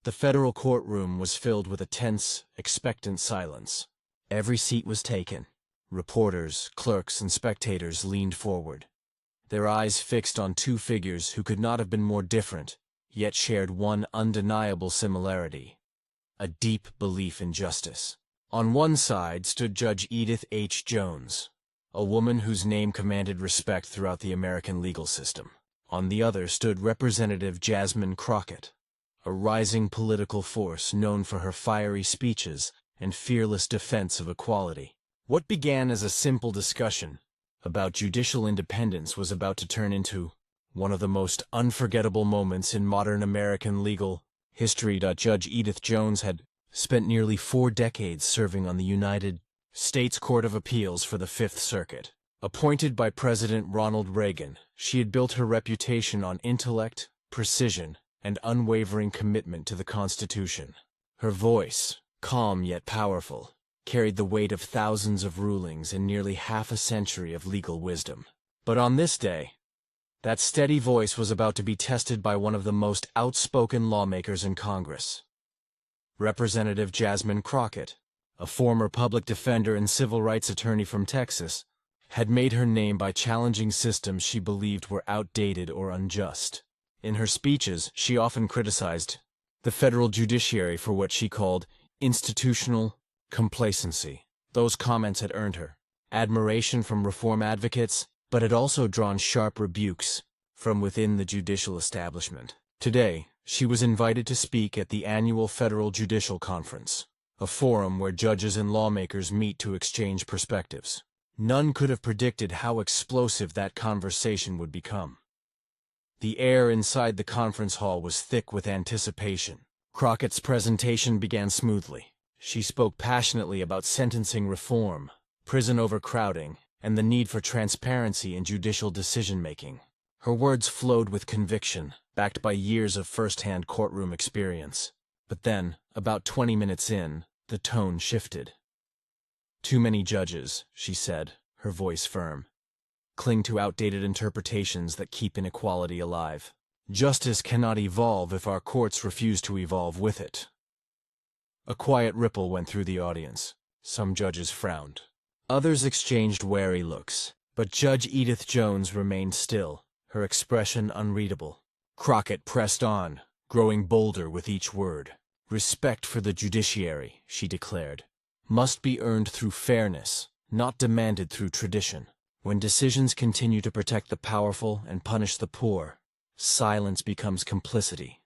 The federal courtroom was filled with a tense, expectant silence. Every seat was taken. Reporters, clerks, and spectators leaned forward, their eyes fixed on two figures who could not have been more different, yet shared one undeniable similarity: a deep belief in justice. On one side stood Judge Edith H. Jones, a woman whose name commanded respect throughout the American legal system. On the other stood Representative Jasmine Crockett, a rising political force known for her fiery speeches and fearless defense of equality. What began as a simple discussion about judicial independence was about to turn into one of the most unforgettable moments in modern American legal history. Judge Edith Jones had spent nearly 4 decades serving on the United States Court of Appeals for the Fifth Circuit. Appointed by President Ronald Reagan, she had built her reputation on intellect, precision, and unwavering commitment to the Constitution. Her voice, calm yet powerful, carried the weight of thousands of rulings and nearly half a century of legal wisdom. But on this day, that steady voice was about to be tested by one of the most outspoken lawmakers in Congress. Representative Jasmine Crockett, a former public defender and civil rights attorney from Texas, had made her name by challenging systems she believed were outdated or unjust. In her speeches, she often criticized the federal judiciary for what she called institutional complacency. Those comments had earned her admiration from reform advocates, but had also drawn sharp rebukes from within the judicial establishment. Today, she was invited to speak at the annual Federal Judicial Conference, a forum where judges and lawmakers meet to exchange perspectives. None could have predicted how explosive that conversation would become. The air inside the conference hall was thick with anticipation. Crockett's presentation began smoothly. She spoke passionately about sentencing reform, prison overcrowding, and the need for transparency in judicial decision-making. Her words flowed with conviction, backed by years of first-hand courtroom experience. But then, about 20 minutes in, the tone shifted. "Too many judges," she said, her voice firm, "cling to outdated interpretations that keep inequality alive. Justice cannot evolve if our courts refuse to evolve with it." A quiet ripple went through the audience. Some judges frowned. Others exchanged wary looks. But Judge Edith Jones remained still, her expression unreadable. Crockett pressed on, growing bolder with each word. "Respect for the judiciary," she declared, "must be earned through fairness, not demanded through tradition. When decisions continue to protect the powerful and punish the poor, silence becomes complicity."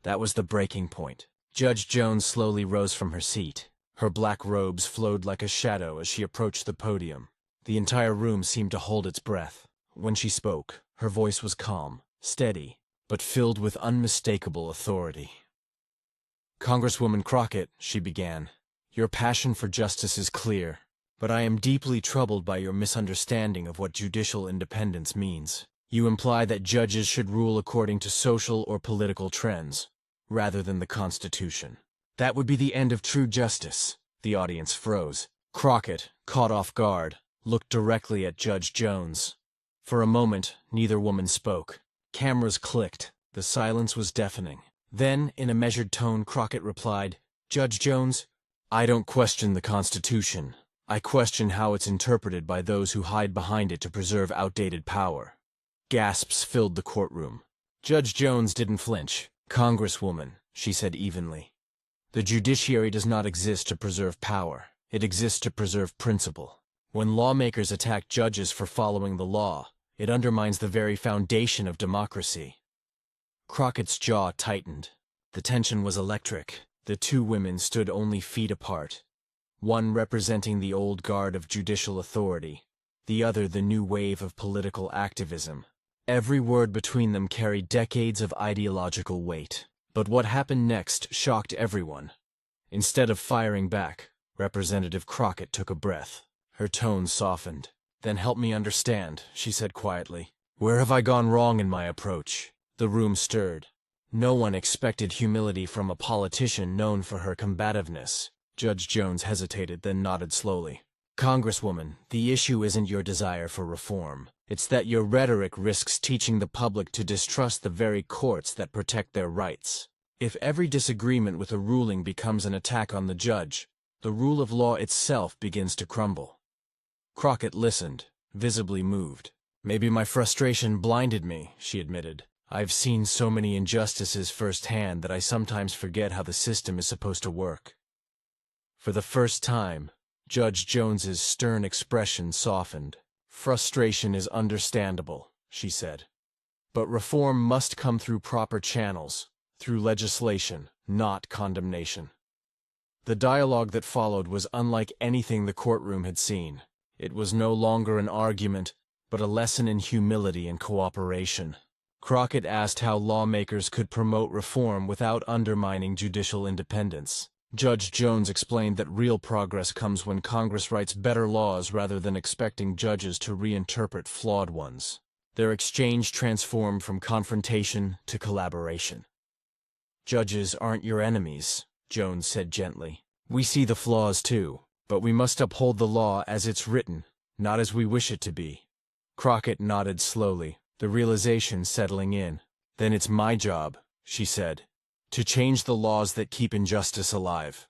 That was the breaking point. Judge Jones slowly rose from her seat. Her black robes flowed like a shadow as she approached the podium. The entire room seemed to hold its breath. When she spoke, her voice was calm, steady, but filled with unmistakable authority. "Congresswoman Crockett," she began, "your passion for justice is clear, but I am deeply troubled by your misunderstanding of what judicial independence means. You imply that judges should rule according to social or political trends, rather than the Constitution. That would be the end of true justice." The audience froze. Crockett, caught off guard, looked directly at Judge Jones. For a moment, neither woman spoke. Cameras clicked. The silence was deafening. Then, in a measured tone, Crockett replied, "Judge Jones, I don't question the Constitution. I question how it's interpreted by those who hide behind it to preserve outdated power." Gasps filled the courtroom. Judge Jones didn't flinch. "Congresswoman," she said evenly, "the judiciary does not exist to preserve power. It exists to preserve principle. When lawmakers attack judges for following the law, it undermines the very foundation of democracy." Crockett's jaw tightened. The tension was electric. The two women stood only feet apart, one representing the old guard of judicial authority, the other the new wave of political activism. Every word between them carried decades of ideological weight. But what happened next shocked everyone. Instead of firing back, Representative Crockett took a breath. Her tone softened. "Then help me understand," she said quietly. "Where have I gone wrong in my approach?" The room stirred. No one expected humility from a politician known for her combativeness. Judge Jones hesitated, then nodded slowly. "Congresswoman, the issue isn't your desire for reform. It's that your rhetoric risks teaching the public to distrust the very courts that protect their rights. If every disagreement with a ruling becomes an attack on the judge, the rule of law itself begins to crumble. Crockett listened, visibly moved. Maybe my frustration blinded me, she admitted. I've seen so many injustices firsthand that I sometimes forget how the system is supposed to work. For the first time, Judge Jones's stern expression softened. Frustration is understandable, she said. But reform must come through proper channels, through legislation, not condemnation. The dialogue that followed was unlike anything the courtroom had seen. It was no longer an argument, but a lesson in humility and cooperation. Crockett asked how lawmakers could promote reform without undermining judicial independence. Judge Jones explained that real progress comes when Congress writes better laws rather than expecting judges to reinterpret flawed ones. Their exchange transformed from confrontation to collaboration. Judges aren't your enemies, Jones said gently. We see the flaws too, but we must uphold the law as it's written, not as we wish it to be. Crockett nodded slowly, the realization settling in. Then it's my job, she said, to change the laws that keep injustice alive.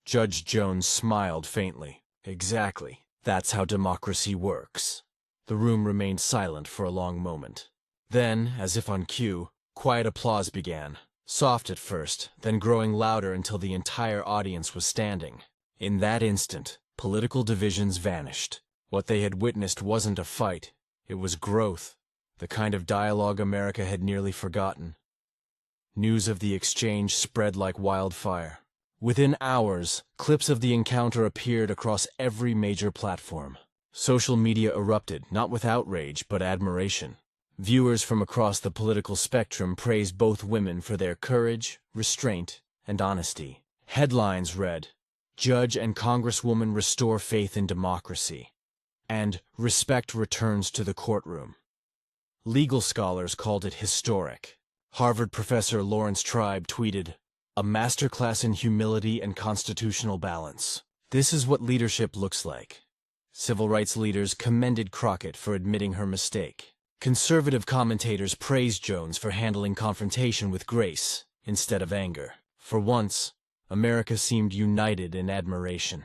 Judge Jones smiled faintly. Exactly. That's how democracy works. The room remained silent for a long moment. Then, as if on cue, quiet applause began. Soft at first, then growing louder until the entire audience was standing. In that instant, political divisions vanished. What they had witnessed wasn't a fight, it was growth, the kind of dialogue America had nearly forgotten. News of the exchange spread like wildfire. Within hours, clips of the encounter appeared across every major platform. Social media erupted, not with outrage, but admiration. Viewers from across the political spectrum praised both women for their courage, restraint, and honesty. Headlines read, "Judge and Congresswoman restore faith in democracy," and "Respect returns to the courtroom." Legal scholars called it historic. Harvard professor Lawrence Tribe tweeted, "A masterclass in humility and constitutional balance. This is what leadership looks like." Civil rights leaders commended Crockett for admitting her mistake. Conservative commentators praised Jones for handling confrontation with grace, instead of anger. For once, America seemed united in admiration.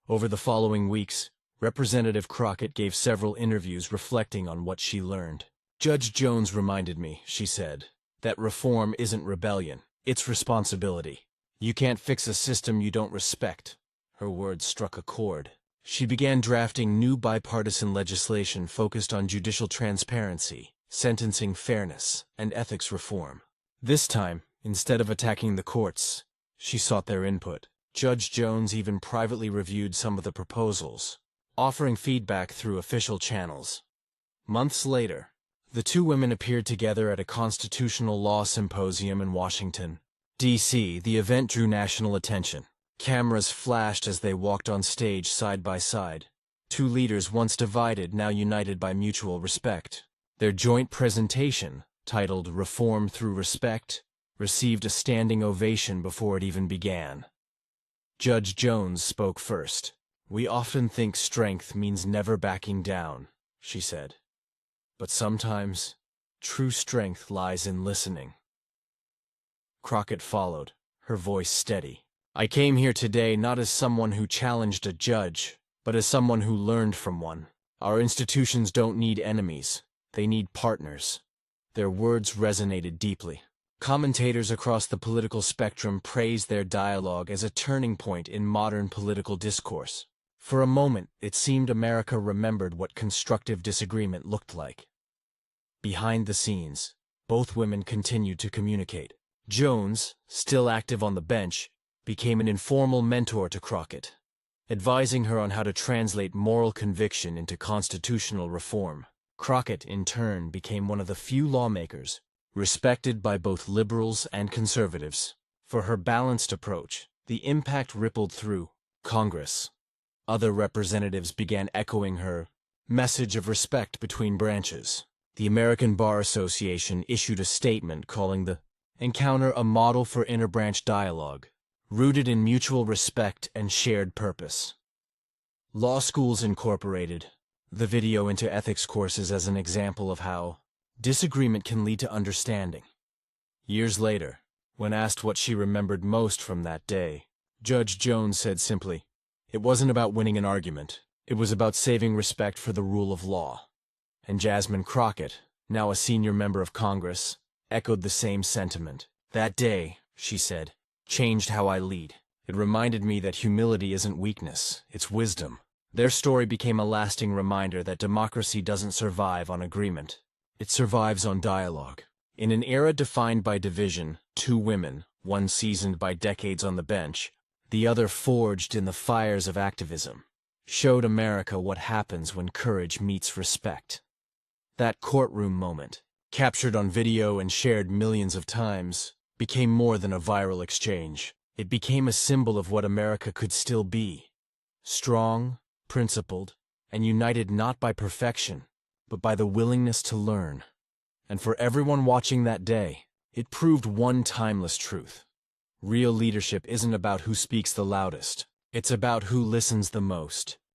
Over the following weeks, Representative Crockett gave several interviews reflecting on what she learned. "Judge Jones reminded me," she said, "that reform isn't rebellion, it's responsibility. You can't fix a system you don't respect." Her words struck a chord. She began drafting new bipartisan legislation focused on judicial transparency, sentencing fairness, and ethics reform. This time, instead of attacking the courts, she sought their input. Judge Jones even privately reviewed some of the proposals, offering feedback through official channels. Months later, the two women appeared together at a constitutional law symposium in Washington, D.C. The event drew national attention. Cameras flashed as they walked on stage side by side. Two leaders once divided, now united by mutual respect. Their joint presentation, titled "Reform Through Respect," received a standing ovation before it even began. Judge Jones spoke first. "We often think strength means never backing down," she said. "But sometimes, true strength lies in listening." Crockett followed, her voice steady. "I came here today not as someone who challenged a judge, but as someone who learned from one. Our institutions don't need enemies, they need partners." Their words resonated deeply. Commentators across the political spectrum praised their dialogue as a turning point in modern political discourse. For a moment, it seemed America remembered what constructive disagreement looked like. Behind the scenes, both women continued to communicate. Jones, still active on the bench, became an informal mentor to Crockett, advising her on how to translate moral conviction into constitutional reform. Crockett, in turn, became one of the few lawmakers respected by both liberals and conservatives for her balanced approach. The impact rippled through Congress. Other representatives began echoing her message of respect between branches. The American Bar Association issued a statement calling the encounter a model for interbranch dialogue, rooted in mutual respect and shared purpose. Law Schools Incorporated the video into ethics courses as an example of how disagreement can lead to understanding. Years later, When asked what she remembered most from that day, Judge Jones said simply, "It wasn't about winning an argument. It was about saving respect for the rule of law." And Jasmine Crockett, now a senior member of Congress, echoed the same sentiment. "That day," she said, "changed how I lead. It reminded me that humility isn't weakness, it's wisdom." Their story became a lasting reminder that democracy doesn't survive on agreement. It survives on dialogue. In an era defined by division, two women, one seasoned by decades on the bench, the other forged in the fires of activism, showed America what happens when courage meets respect. That courtroom moment, captured on video and shared millions of times, became more than a viral exchange. It became a symbol of what America could still be. Strong, principled, and united not by perfection, but by the willingness to learn. And for everyone watching that day, it proved one timeless truth. Real leadership isn't about who speaks the loudest. It's about who listens the most.